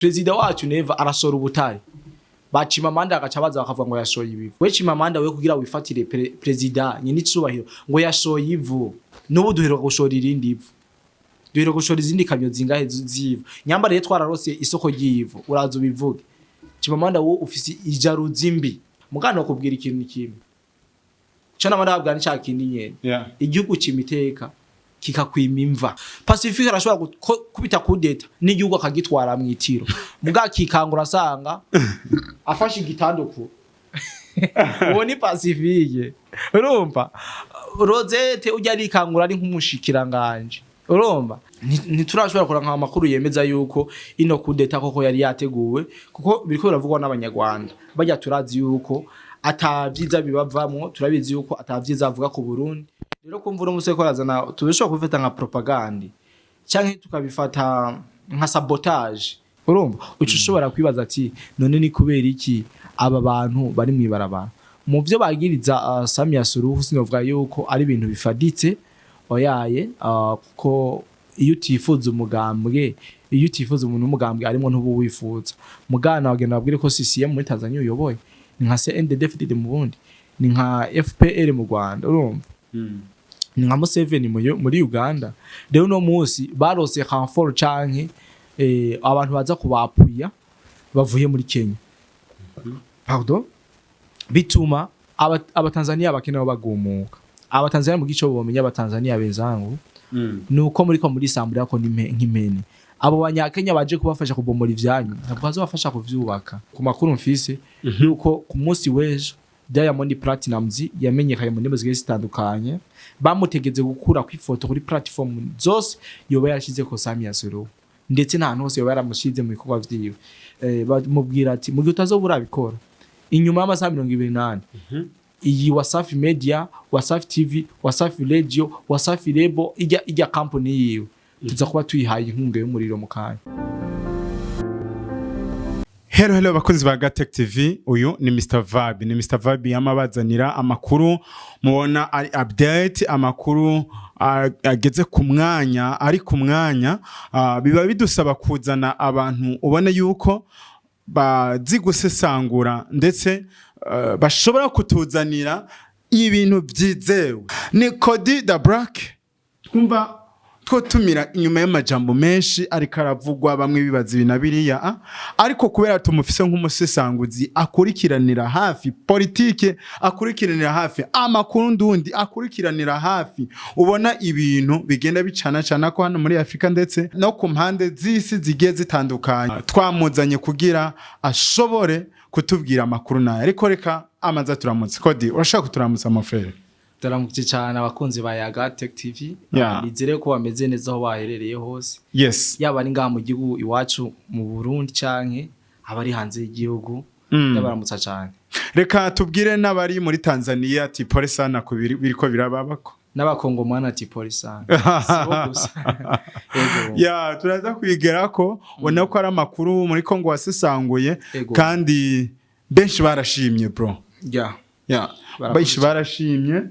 President wacu neva arasora ubutare bacima amanda agacabaza bakavuga ngo yashoye ibivu we cima amanda we kugira wifatire president nyine icubahiro ngo yashoye ivu n'ubu duheruka gushora irindi ivu duheruka gushora izindi kamyo zingahe zivu nyambare ye twararose isoko ry'ivu uraza ubivuge cima amanda wo ufisi ijaruzi mbi mugana kubwira ikintu kimwe cana amanda babwira ni cyakindi nyene igihugu cimiteka kikakwima imva Pacifique arashobora kubita kudeta n'igihugu akagitwara mwitiro muga kikangura sanga afashe igitanduku uwo ni Pacifique urumva Rosette ujya rikangura ari nk'umushikiranganje urumva ntiturashobora kuranka amakuru yemeza yuko ino kudeta koko yari yateguwe kuko biriko biravugwa n'abanyarwanda bajya turazi yuko atavyiza bibavamwo turabizi yuko atavyiza avuga ku Burundi rero kumvura umuseko razana tubishobora kubifata nka propaganda canke tukabifata nka sabotage urumva ucushobora kwibaza ati none ni kubera iki aba bantu bari mwibarabara mu byo bagiriza Samia Suluhu sinovuga yuko ari ibintu bifaditse oyaye kuko iyo utifuza umugambwe iyo utifuza umuntu umugambwe arimo ntubu wifuza mugana bagenda babwire ko CCM muri Tanzania uyoboye ni nka CNDD-FDD mu Burundi ni nka FPR mu Rwanda urumva ni nka Museveni muri Uganda rero no munsi barose renfort canke abantu baza kubapuya bavuye muri Kenya pardon bituma abatanzania bakenewe bagumuka abatanzania mu gico bomenya abatanzania bezangu nuko muri sambura ko nk'impene abo banyakenya baje kubafasha kubomora ivyanyu ntabwo bazobafasha kuvyubaka ku makuru mfise yuko ku munsi wejo Diamond Platinumz yamenyekaye mu ndimi zigiye zitandukanye bamutegeze gukura ku ifoto kuri platform zose yoba yarashize ko Samia Suluhu ndetse nta hose yoba yaramushize mu bikorwa vyiwe bamubwira ati mu gihe utazobura bikora inyuma y'amasaha 28 iyi Wasafi Media Wasafi TV Wasafi Radio Wasafi Lebo ijya company yiwe tuza kuba tuyihaye inkunga y'umuriro mu kanya. Hello bakunzi ba Gatech TV uyu ni Mr Vibe ni Mr Vibe yamabazanira amakuru mubona ari update amakuru ageze ku mwanya ari ku mwanya biba bidusaba kuzana abantu ubone yuko bazi gusesangura ndetse bashobora kutuzanira ibintu byizewe ni Cody the Black twumva twotumira inyuma y'amajambo menshi ariko aravugwa bamwe bibaza ibinabiriya ariko kubera tumufise nk'umusesanguzi akurikiranira hafi politike akurikiranira hafi amakuru ndundi akurikiranira hafi ubona ibintu bigenda bicana ko hano muri Afrika ndetse no ku mpande z'isi zigiye zitandukanye twamuzanye kugira ashobore kutubwira amakuru naye ariko reka amaza turamutse Cody urashaka kuturamutsa amafere Taramukije cyane abakunzi ba Yaga Tech TV nizere ko bameze neza aho baherereye hose yes yaba ari ngaha mu gihugu iwacu mu Burundi canke abari hanze y'igihugu ndabaramutsa cyane reka tubwire n'abari muri Tanzania ati pole sana ku biriko birababako n'abakongomana ati pole sana ya turaza kwigerako ubona ko ari amakuru muri Kongo wasesanguye kandi benshi barashimye bro benshi barashimye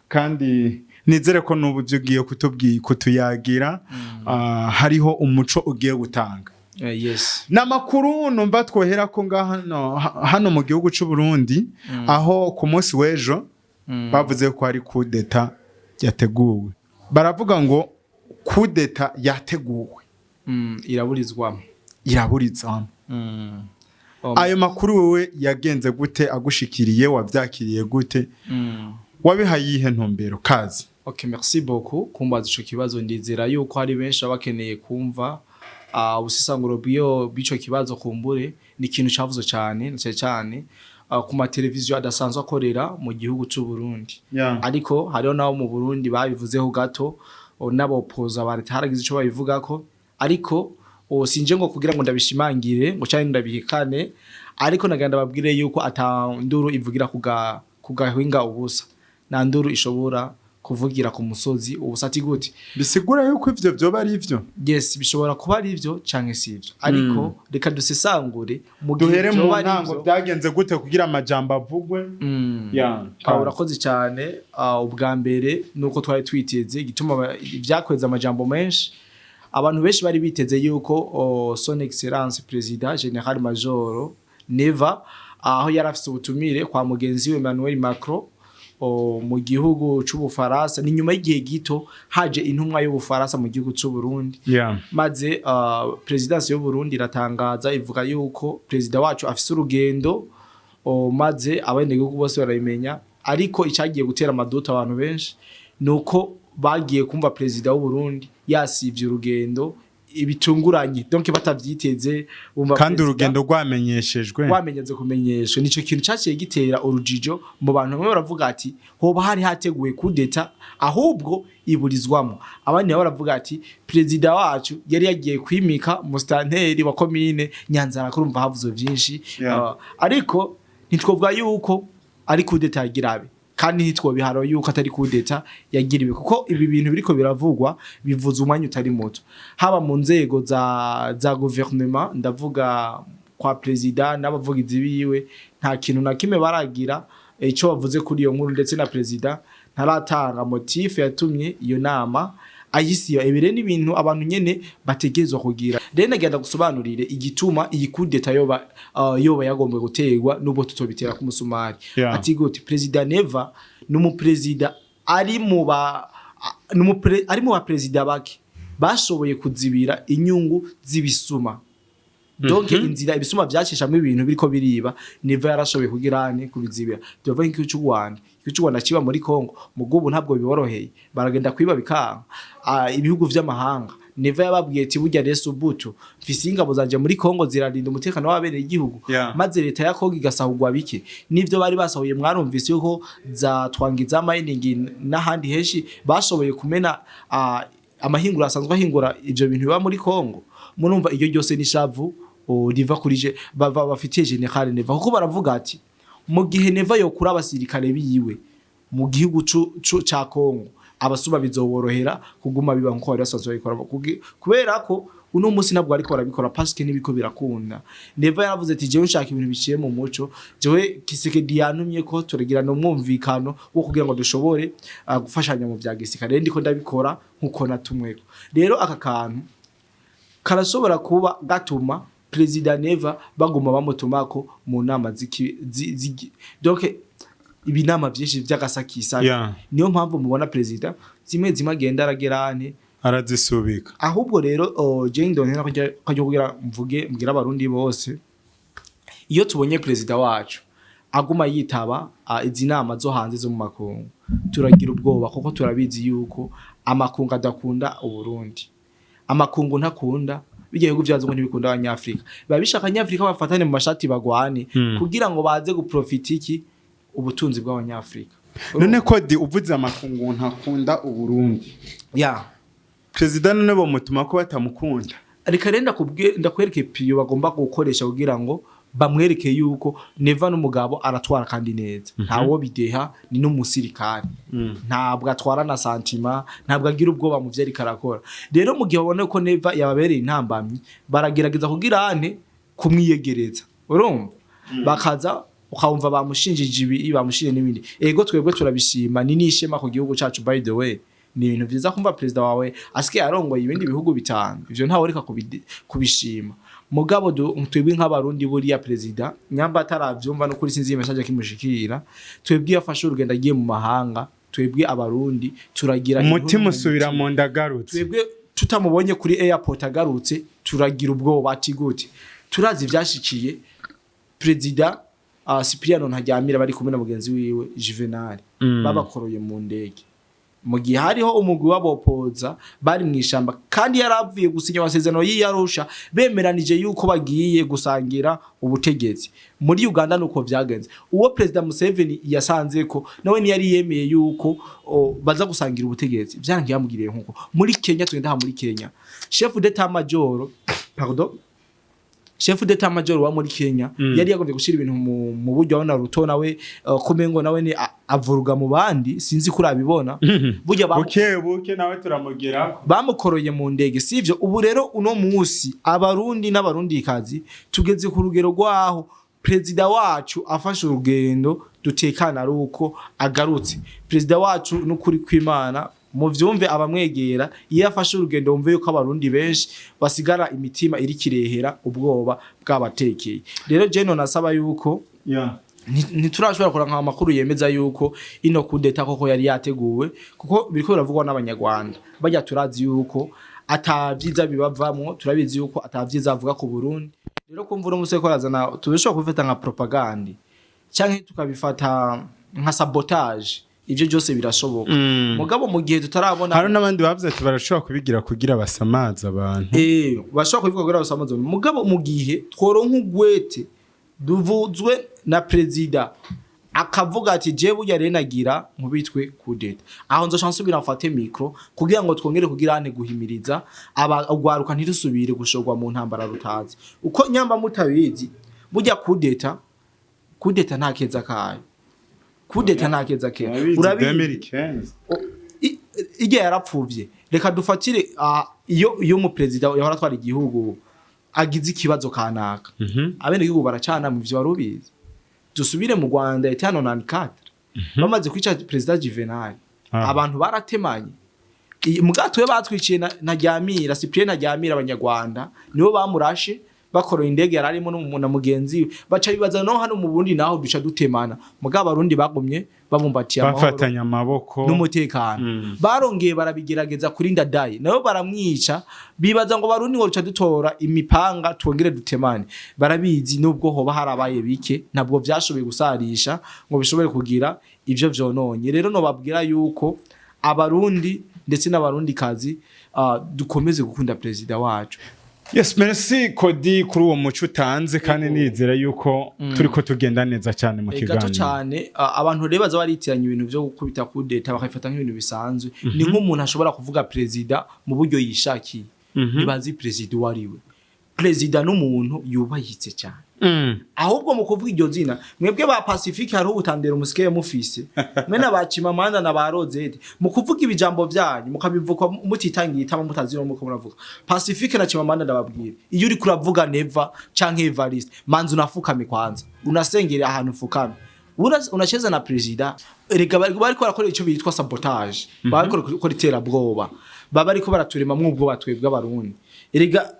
kandi nizere ko n'uburyo ugiye kutuyagira hariho umuco ugiye gutanga yes namakuru numva twohera ko hano mu gihugu cy'u Burundi aho ku munsi wejo bavuze ko ari kudeta yateguwe baravuga ngo kudeta yateguwe iraburizwamo ayo makuru wewe yagenze gute agushikiriye wavyakiriye gute wabihaye ihe ntumbero kazi okay merci beaucoup kumbaza ico kibazo ndizera yuko hari benshi abakeneye kumva ubusisanguro bico kibazo kumbure ni ikintu cavuze cyane ku ma televiziyo adasanzwe akorera mu gihugu cy'u Burundi ariko hariho nawo mu Burundi babivuzeho gato n'abopoza barataragize ico babivugako ariko sinje ngo kugira ngo ndabishimangire ngo cyane ndabihikane ariko naganda babwire yuko atanduru ivugira kugahwinga ubusa na nduru ishobora kuvugira ku musozi ubusati gute bisigura yuko ivyo byoba ari ivyo yes bishobora kuba ari ivyo canke sivyo ariko reka dusesangure mu duhere mu ntango byagenze gute kugira amajambo avugwe urakoze cyane ubwa mbere nuko twari twiteze gituma byakweza amajambo menshi abantu benshi bari biteze yuko son excellence president general major Neva aho yarafise ubutumire kwa mugenzi we Emmanuel Macron mu gihugu c'Ubufaransa ni nyuma y'igihe gito haje intumwa y'Ubufaransa mu gihugu c'u Burundi maze presidence y'u Burundi iratangaza ivuga yuko president wacu afise urugendo maze abenegihugu bose barabimenya ariko icagiye gutera amaduta abantu benshi nuko bagiye kumva president w'u Burundi yasivye urugendo ibitunguranye donc batavyiteze kandi urugendo rwamenyeshejwe kumenyeshwa nico kintu cyaciye gitera urujijo mu bantu bamwe baravuga ati hoba hari hateguwe kudeta ahubwo iburizwamo abandi baravuga ati president wacu yari yagiye kwimika mustanteri wa commune Nyanzara kurumva havuzo byinshi ariko ntitwovuga yuko ari kudeta yagirabe kandi ntitwobiharo yuko atari kudeta yagiriwe kuko ibi bintu biriko biravugwa bivuza umwanya utari muto haba mu nzego za gouvernement ndavuga kwa president n'abavugizi biwe nta kintu na kimwe baragira ico bavuze kuri iyo nkuru ndetse na president ntaratanga motif yatumye iyo nama ayisiyo ebere n'ibintu abantu nyene bategezwa kugira rero nagenda gusobanurire igituma iyi kudeta yoba yagombe gutegwa nubwo tutobitera ku musumari ati gute president Neva numu president ari mu ba president bake bashoboye kuzibira inyungu z'ibisuma donc inzira ibisuma byacishamo ibintu biriko biriba Neva yarashoboye kugirane kubizibira tuvuga nk'icyo cy'u Rwanda kiba muri Kongo mugubu ntabwo biboroheye baragenda kwiba bikanga ibihugu vy'amahanga Neva yababwiye ati burya resu butu mfise ingabo zanje muri Kongo zirarinda umutekano w'abene igihugu maze leta ya Kongo igasahugwa bike nivyo bari basahuye mwarumvise yuko za twangiza mining n'ahandi henshi bashoboye kumena amahingura asanzwe ahingura ivyo bintu biba muri Kongo murumva iyo ryose ni shavu riva kurije bafitiye general Neva kuko baravuga ati mu gihe Neva yokura abasirikare biyiwe mu gihugu ca Kongo abasuba bizoborohera kuguma biba nko bari basanzwe bikora kubera ko uno munsi nabwo ariko barabikora parce que nibiko birakunda Neva yaravuze ati jewe nshaka ibintu biciye mu muco jewe Kisekedi yantumye ko turegira no mwumvikano wo kugira ngo dushobore gufashanya mu bya gisirikare ndiko ndabikora nkuko natumweko rero aka kantu karashobora kuba gatuma president Neva baguma bamutumako mu nama donc ibinama byinshi by'agasakisa niyo mpamvu mubona president zimwe agenda aragerane arazisubika ahubwo rero jendo ntena kajyo kugira mbwira abarundi bose iyo tubonye president wacu aguma yitaba izi nama zo hanze zo mu makungu turagira ubwoba kuko turabizi yuko amakungu adakunda uburundi amakungu ntakunda bigiye guvyazwa n'ibikunda abanyafrika babishaka abanyafrika bafatane mu mashati bagwane kugira ngo baze guprofitiki ubutunzi bw'abanyafrika none ko di uvuze amakungu ntakunda uburundi president none bo mutuma ko batamukunda ariko renda ndakwereke piyo bagomba gukoresha kugira ngo bamwereke yuko Neva n'umugabo aratwara kandi neza ntawo bideha ni n'umusirikare ntabwo atwara na santima ntabwo agira ubwoba mu vyari karakora rero mu gihe babone ko Neva yababereye intambamyi baragerageza kugira ane kumwiyegereza urumva bakaza ukawumva bamushinjije ibi bamushije n'ibindi ego twebwe turabishima ni nishema ku gihugu cacu by the way ni ibintu byiza kumva president wawe asike arongoye ibindi bihugu bitanu ivyo ntawe reka kubishima mugabo twebwe nk'abarundi buriya president nyamba ataravyumva no kuri sinzi message kimushikira twebwe yafashe urugendo agiye mu mahanga twebwe abarundi turagira umutima usubira mu ndagarutse twebwe tutamubonye kuri airport agarutse turagira ubwoba ati gute turazi vyashikiye president Cypriano ntajyamira bari kumwe na mugenzi wiwe Juvenal babakoroye mu ndege mu gihe hariho umugwi w'abopoza bari mwishamba kandi yaravuye gusinya amasezerano y'Arusha bemeranije yuko bagiye gusangira ubutegetsi muri Uganda nuko vyagenze uwo president Museveni yasanze ko nawe ni yari yemeye yuko baza gusangira ubutegetsi byangiye yamugiriye nkuko muri Kenya twenda muri Kenya chef d'état major wa muri Kenya yari yagombye gushira ibintu mu buryo abona Ruto nawe kumengo nawe ni avuruga mu bandi sinzi kuri abibona buryo buke nawe turamugera bamukoroye mu ndege sivyo ubu rero uno munsi abarundi n'abarundikazi tugeze ku rugero rwaho president wacu afashe urugendo dutekana ruko agarutse president wacu n'ukuri kw'Imana mu vyumve abamwegera iyo afashe urugendo wumve yuko abarundi benshi basigara imitima iri kirehera ubwoba bw'abatekeye rero je no nasaba yuko ntiturashobora kuranka amakuru yemeza yuko ino kudeta koko yari yateguwe kuko biriko biravugwa n'abanyarwanda bajya turazi yuko atavyiza bibavamwo turabizi yuko atavyiza avuga ku Burundi rero kumvura umuseko arazana tubishobora kubifata nka propaganda canke tukabifata nka sabotage ivyo byose birashoboka mugabo mu gihe tutarabona hari n'abandi bavuze ati barashobora kubigira kugira basamaza abantu bashobora kubivuga kugira basamaza mugabo mu gihe tworonka ugwete duvuzwe na president akavuga ati je burya renagira nkubitwe kudeta aho nzo chance biramfate micro kugira ngo twongere kugira ane guhimiriza abagwaruka ntirusubire gushogwa mu ntambara rutazi uko nyamba mutabizi burya kudeta nta keza kayo kudeta nta keza ke urabizi igihe yarapfuvye reka dufatire iyo mu president yahora twari igihugu agize ikibazo kanaka abene igihugu baracana mu vyo barubizi dusubire mu Rwanda etano 94 bamaze kwica president Juvenal abantu baratemanye mugatwe batwiciye na Ryamira Cyprien na Ryamira abanyarwanda nibo bamurashe bakoro indege yararimo na mugenzi baca bibaza no hano mu Burundi naho duca dutemana mugabo abarundi bagumye babumbatiye amahoro bafatanya amaboko n'umutekano barongeye barabigerageza kuri ndadaye nabo baramwica bibaza ngo barundi ngo duca dutora imipanga twongere dutemane barabizi nubwo hoba harabaye bike ntabwo byashoboye gusarisha ngo bishobore kugira ivyo vyononye rero no babwira yuko abarundi ndetse n'abarundi kazi dukomeze gukunda president wacu. Yes, merci Kodi kuri uwo muco utanze kandi nizera yuko turiko tugenda neza cyane mu kiganiro. Gato cyane abantu rero baza baritiranya ibintu byo gukubita kudeta bakayifata nk'ibintu bisanzwe. Ni nk'umuntu ashobora kuvuga president mu buryo yishakiye. Nibazi president wariwe. President n'umuntu yubahitse cyane. Ahubwo mu kuvuga iryo zina mwebwe ba Pacifique hari ubutandero musikeye mufise mena bacima manda na ba Rozete mu kuvuga ibijambo byanyu mukabivuka mutitangiye itama mutaziro muko muravuga Pacifique na cima manda ndababwira iyo uri kuravuga Neva canke Evariste manzi unafukame kwanza unasengera ahantu fukame unacheza na president erega bari barakora ico bitwa sabotage bari gukora iterabwoba baba ariko baraturema mwubwo batwebwe abarundi erega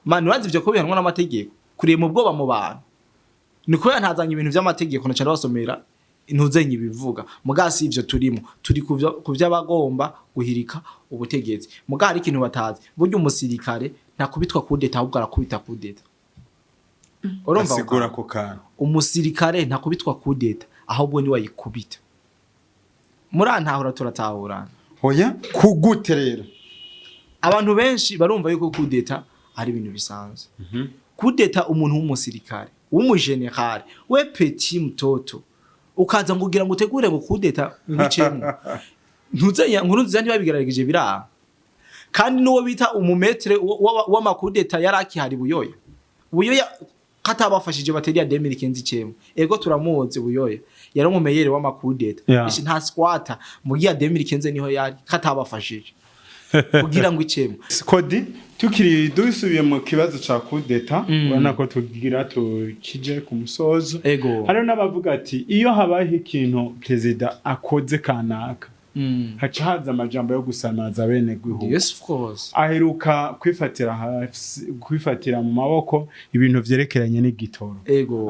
man urazi ivyo ko bihanwa n'amategeko kuriye mu bwoba mu bantu niko yantazanye ibintu by'amategeko na cyane basomera intuzenye bivuga mugasi ivyo turimo turi kuvya bagomba guhirika ubutegetsi mugari ikintu batazi buryo umusirikare ntakubitwa kudeta ahubwo arakubita kudeta urumva asigura ko kana umusirikare ntakubitwa kudeta ahubwo ni wayikubita murantahura turatahurana hoya kugute rero abantu benshi barumva yuko kudeta ari ibintu bisanzwe kudeta umuntu w'umusirikare w'umugenerale we petit mtoto ukaza ngugira ngo utegure ngo kudeta ngicemo ntuzenya nkuru nziza ntibabigerageje biraha kandi nuwo bita umumetre w'amakudeta yaraki hari buyoya katabafashije bateria 2015 ego turamuzi buyoya yari umumeyere w'amakudeta ishi nta squatter mugiya 2015 niho yari katabafashije kugira ngo icemo Kodi tukiri dusubiye mu kibazo ca kudeta ubona ko tugira tukije ku musozo hari n'abavuga ati iyo habaye ikintu president akoze kanaka haca haza amajambo yo gusamaza bene gihugu. Yes, of course. Aheruka kwifatira mu maboko ibintu vyerekeranye n'igitoro.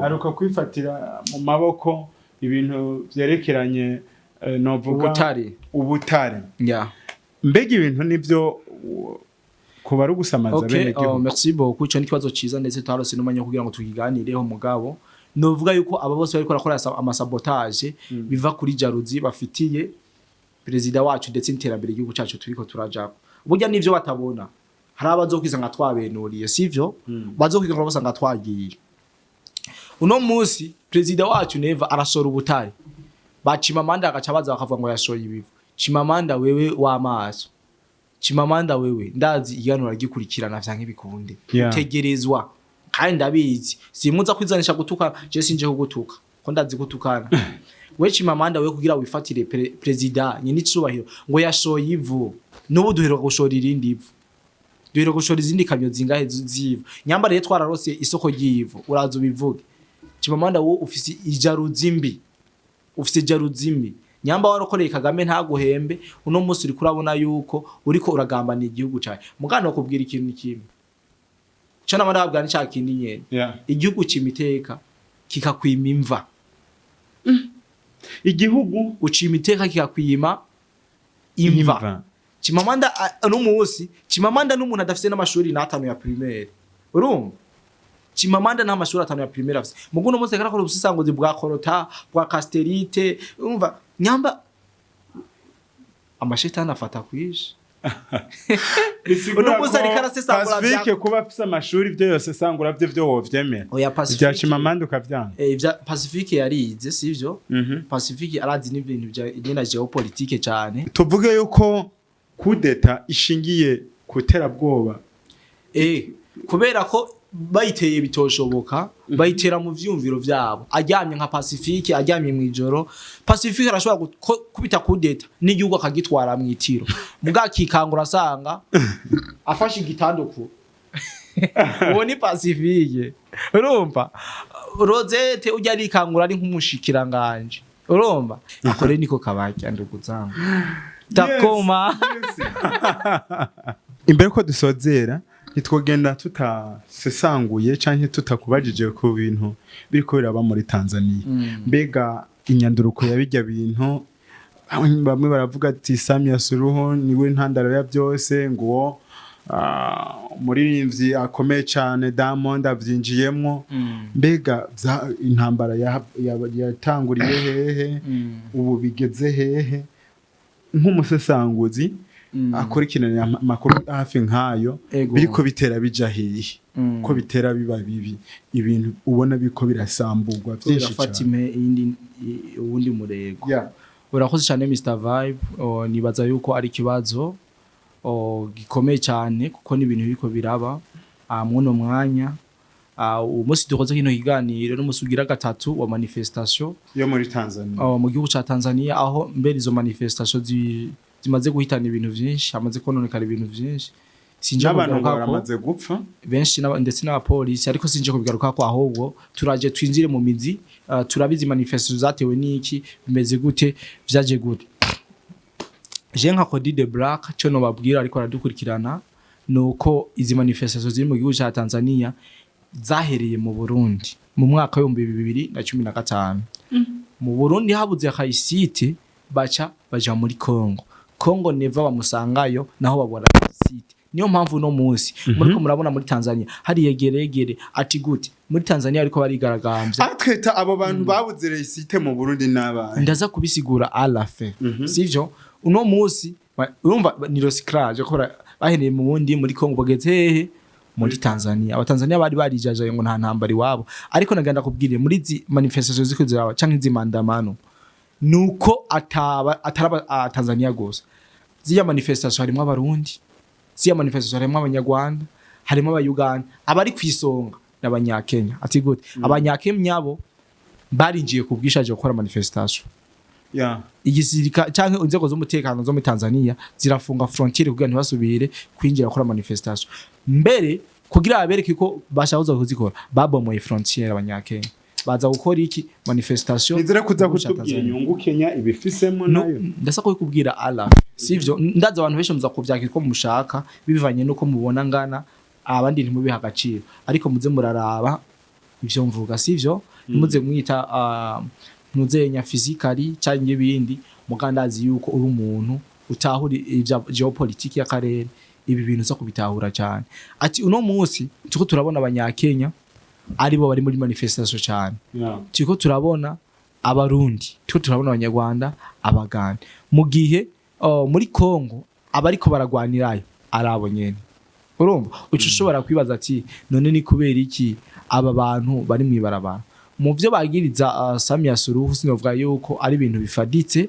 Aheruka kwifatira mu maboko ibintu vyerekeranye novuga ubutare. Yeah. Mbega ibintu nivyo kuba ari gusamaza bene gihugu. Merci beaucoup. Ico ni kibazo ciza ndetse twarose n'umanya kugira ngo tukiganireho mugabo. Novuga yuko aba bose bariko barakora amasabotage biva kuri jaruzi bafitiye Perezida wacu ndetse n'iterambere igihugu cyacu turiko turajako. Burya nivyo batabona. Hari abazokwiza nga twabenuriye sivyo? Bazokwiga ngo basanga twagiye. Uno musi Perezida wacu neva arasora ubutare. Bacimamanda agaca baza bakavuga ngo yashoye ibivu. Chimamanda wewe w'amaso. Chimamanda wewe ndazi iganura gikurikirana vyanke bikunde. Utegerezwa kandi ndabizi. Simuza kwizanisha gutuka je sinje kugutuka. Ko ndazi gutukana. We Chimamanda we kugira wifatire president nyine icubahiro ngo yashoye ivu n'ubu duheruka gushora irindi ivu duheruka gushora izindi kamyo zingahe zivu nyamba rero twararose isoko ry'ivu uraza ubivuge Chimamanda wo ufise ijaruzimbi nyamba warokoreye Kagame ntaguhembe uno munsi uri kurabona yuko uriko uragambana igihugu cyawe mugana no kubwira ikintu kimwe cana marabwa ni cyakindi nyene igihugu cimiteka kikakwima imva igihugu ucimiteka kikakwima imva Chimamanda n'umunsi Chimamanda n'umuntu adafite n'amashuri n'atanu ya primaire urumva Chimamanda nta mashuri atanu ya primaire afite muguno munsi kana ko ubusisanguzi bwa korota bwa casterite umva nyamba amashetani afata kwisha uno munsi ari karasesangura Pacifique kuba afite amashuri byo yose sangura byo wovyemera bya Chimamanda ukavyanga ivya Pacifique yarize sivyo Pacifique arazi n'ibintu bya nyina geopolitique cyane tuvuge yuko kudeta ishingiye kuterabwoba kubera ko bayiteye bitoshoboka bayitera mu vyumviro vyabo aryamye nka Pacifique aryamye mu ijoro Pacifique arashobora kubita kudeta n'igihugu akagitwara mu itiro mugakikangura asanga afashe igitandukuru uwo ni Pacifique urumva Rosette ujya rikangura ari nk'umushikiranganje urumva akore niko kabajya nduguzanga takoma imbere ko dusozera nitwogenda tutasesanguye canke tutakubajije ku bintu biriko biraba muri Tanzania mbega inyanduruko yabijya bintu bamwe baravuga ati Samia Suluhu niwe ntandaro ya byose ngo umuririmbyi akomeye cyane Diamond avyinjiyemwo mbega intambara yatanguriye hehe ubu bigeze hehe nk'umusesanguzi akurikiranira amakuru hafi nkayo biriko bitera bija hehe ko bitera biba bibi ibintu ubona biko birasamburwa byinshi cyane ubundi murego urakoze cyane Mr Vibe nibaza yuko ari kibazo gikomeye cyane kuko ni ibintu biriko biraba muno mwanya umunsi dukoze kino kiganiro n'umusugira gatatu wa manifestation yo muri Tanzania mu gihugu ca Tanzania aho mbere izo manifestation zimaze guhitana ibintu vyinshi amaze kononekara ibintu vyinshi sinje abantu baramaze gupfa benshi ndetse n'abapolisi ariko sinje kubigaruka ko ahubwo turaje twinjire mu mizi turabizi manifestation zatewe n'iki bimeze gute vyaje gute je nka Cody the Black cyo no babwira ariko aradukurikirana nuko izi manifestation ziri mu gihugu ca Tanzania zahereye mu Burundi mu mwaka wa 2015 mu Burundi habuze akayisite baja muri Congo neva bamusangayo naho babona site niyo mpamvu no munsi muriko murabona muri Tanzania hari yegeregere ati gute muri Tanzania ariko barigaragambye atweta abo bantu babuze site mu Burundi n'abana ndaza kubisigura alafe sivyo uno munsi urumva ni recyclage ko baheneye mu bundi muri Congo bageze hehe muri Tanzania abatanzania bari barijaje ngo nta ntambari wabo ariko nagenda kubwire muri zi manifestation ziko ziraba canke zimandamano nuko ataraba Tanzania gose ziya manifestation harimo abarundi ziya manifestation harimo abanyarwanda harimo abayuganda abari kwisonga n'abanyakenya ati gute abanyakenya bo barinjiye kubwishaje gukora manifestation igisirika canke inzego z'umutekano zo muri Tanzania zirafunga frontiere kugira ntibasubire kwinjira gukora manifestation mbere kugira abereke ko bashabuza kuzikora babomoye frontiere abanyakenya baza gukora iki manifestation nizera kuza kutubwira inyungu Kenya ibifisemo nayo ndasa ko kubwira Allah sivyo ndaza abantu benshi muza kuvyakira ko mushaka bivanye nuko mubona ngana abandi ntimubiha agaciro ariko muze muraraba ivyo mvuga sivyo muze mwita ntuzenya physically cyangwa ibindi mugandazi yuko uri umuntu utahuri ivya geopolitique y'akarere ibi bintu zo kubitahura cyane ati uno munsi tuko turabona abanyakenya aribo bari muri manifestation cyane tuko turabona abarundi tuko turabona abanyarwanda abaganda mu gihe muri Congo abariko baragwanirayo arabo nyene urumva ucushobora kwibaza ati none ni kubera iki aba bantu bari mwibarabara mu byo bagiriza Samia Suluhu sinovuga yuko ari ibintu bifaditse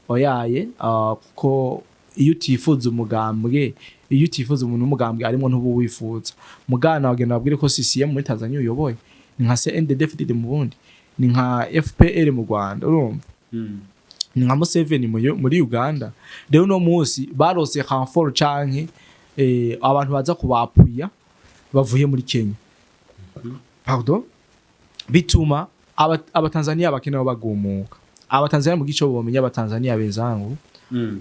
oyaye kuko iyo utifuza umugambwe iyo utifuza umuntu umugambwe arimo ntubu wifuza mugana bagenda babwire ko CCM muri Tanzania uyoboye ni nka CNDD-FDD mu Burundi ni nka FPR mu Rwanda urumva ni nka Museveni muri Uganda rero no munsi barose renfort canke abantu baza kubapuya bavuye muri Kenya pardon bituma abatanzania bakenewe bagumuka abatanzania mu gico bomenya abatanzania bezangu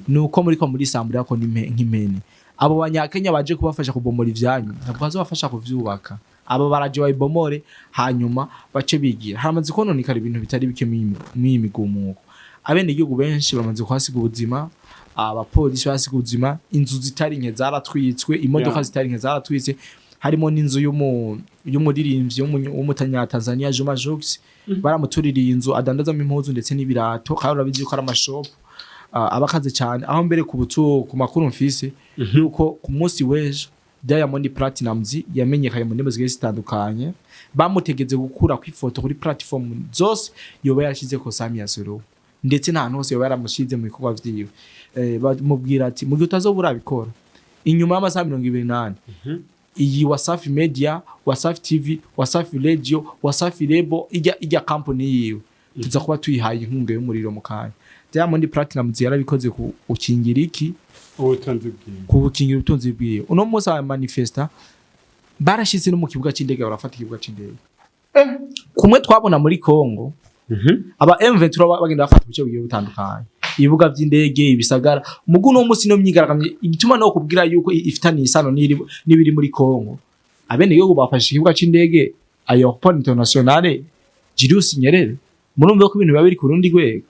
nuko muri sambura ko nk'impene abo banyakenya baje kubafasha kubomora ivyanyu ntabwo bazobafasha kuvyubaka abo baraje bayibomore hanyuma bace bigira hamaze kononekara ibintu bitari bike mw'imigumuko abene igihugu benshi bamaze kwasiga ubuzima abapolisi basiga ubuzima inzu zitari nke zaratwitswe imodoka zitari nke zaratwitse harimo n'inzu y'umuririmbyi w'umutanya Tanzania Juma Jokes baramutuririye inzu adandazamo impuzu ndetse n'ibirato kandi urabizi ko ari amashop abakaze cyane aho mbere ku makuru mfise yuko ku munsi w'ejo Diamond Platinumz yamenyekanye mu ndimi zigiye zitandukanye bamutegeze gukura kwifoto kuri platform zose yoba yarashize ko Samia Suluhu ndetse n'ahantu hose yoba yaramushize mu bikorwa vyiwe bamubwira ati mu gihe utazobura bikora inyuma y'amasaha 28 iyi Wasafi Media Wasafi TV Wasafi Radio Wasafi Lebo ijya company yiwe tuza kuba tuyihaye inkunga y'umuriro mu kanya Diamond Platinumz yarabikoze ku ukingira iki ubutunzi bwiwe ku bukingira ubutunzi bwiwe uno munsi aba manifesta barashitse no mu kibuga c'indege barafata ikibuga c'indege kumwe twabona muri Kongo aba M23 bagenda bafata ibice bigiye bitandukanye ibibuga by'indege ibisagara mugu no munsi no myigaragambye igituma no kubwira yuko ifitanye isano n'ibiri muri Kongo abene yo bafashe ikibuga c'indege aéroport international Julius Nyerere murumva ko ibintu biba biri ku rundi rwego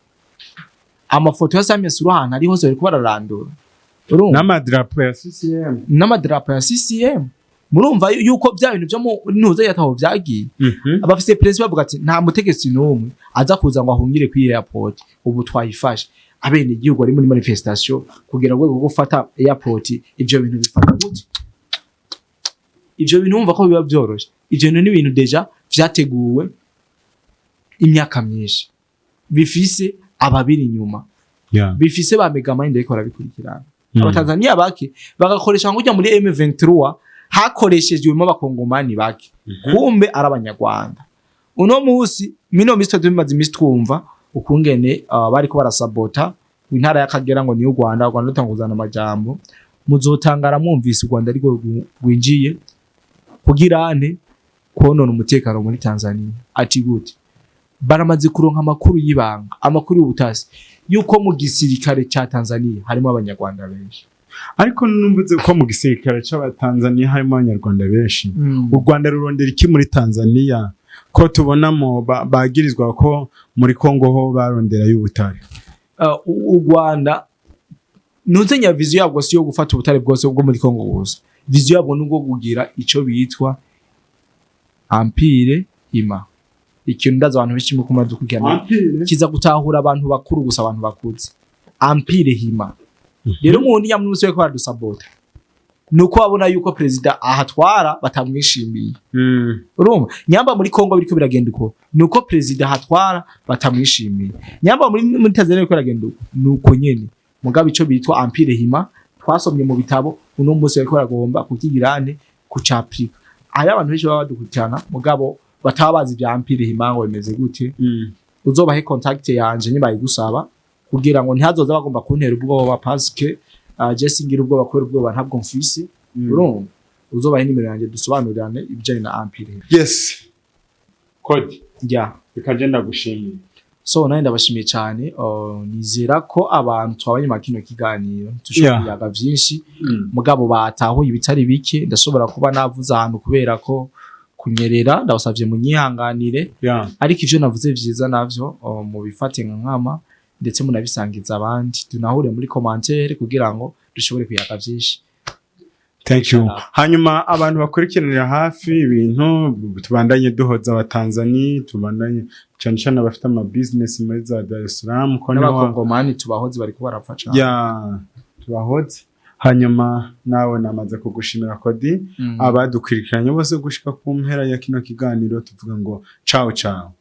amafoto ya Samia Suluhu ari hose bari kubararandura n'amadrapo ya CCM murumva yuko bya bintu byo mu ntuze yataho byagiye abafise president bavuga ati nta mutegetsi n'umwe aza kuza ngo ahungire kuri airport ubu twayifashe abene igihugu ari muri manifestation kugira ngo gufata airport ivyo bintu bifata gute ivyo bintu umva ko biba byoroshe ivyo ni ibintu deja vyateguwe imyaka myinshi bifise ababiri inyuma bifise ba mega mind ariko barabikurikirana abatanzania bake bagakoresha ngo ujya muri M23 hakoreshejwe abakongomani bake kumbe arabanyarwanda uno munsi mino misto tumaze imistwumva ukungene bariko barasabota intara y'Akagera ngo ni y'u Rwanda rutanguzana amajambo muzotangara mwumvise u Rwanda ariko gwinjiye kugira ane konona umutekano muri Tanzania ati gute baramaze kuronka amakuru y'ibanga amakuru y'ubutasi yuko mu gisirikare ca Tanzania harimo abanyarwanda benshi ariko numvuze ko mu gisirikare c'abatanzania harimo abanyarwanda benshi u Rwanda rurondera iki muri Tanzania ko tubonamo bagirizwa ko muri Kongo ho barondera y'ubutare u Rwanda nuzenya vision yabwo si yo gufata ubutare bwose bwo muri Kongo gusa vision yabwo nugo kugira ico bitwa empire ima ikintu ndaza abantu benshi mu kumadukugana kiza gutahura abantu bakuru gusa abantu bakuze empire hima rero umundi nyamwuse ko baradusabota nuko abona yuko president ahatwara batamwishimiye urumva nyamba muri Kongo biriko biragenda uko nuko president ahatwara batamwishimiye nyamba muri Tanzania biriko biragenda uko nuko nyene mugabe ico bitwa empire hima twasomye mu bitabo uno munsi bariko baragomba kukigirane kucaplika aya abantu benshi baba badukurikirana mugabo batabazi bya empire hima ngo bimeze gute uzobahe contact yanje nibaye gusaba kugira ngo ntihazoza bagomba kuntera ubwoba paske Jessingira ubwoba kubera ubwoba ntabwo mfise urumva uzobahe nimero yanje dusobanurirane ibijanye na empire yes code bikagenda gushimira so naye ndabashimiye cyane nizera ko abantu twabanye makino kiganiro tushobora yaga byinshi mugabo batahuye ibitari bike ndashobora kuba navuze ahantu kubera ko kunyerera ndabasavye munyihanganire ariko ivyo navuze vyiza navyo mu bifate nkama ndetse munabisangiza abandi tunahure muri commentaire kugira ngo dushobore kuyaga byinshi thank you hanyuma abantu bakurikiranira hafi ibintu tubandanye duhoza abatanzania tubandanye cyane cyane abafite ama business muri za Dar es Salaam ko n'abakongomani tubahoze bari kubarafasha tubahoze hanyuma nawe namaze kugushimira Kodi abadukurikiranye bose gushika ku mpera ya kino kiganiro tuvuga ngo ciao ciao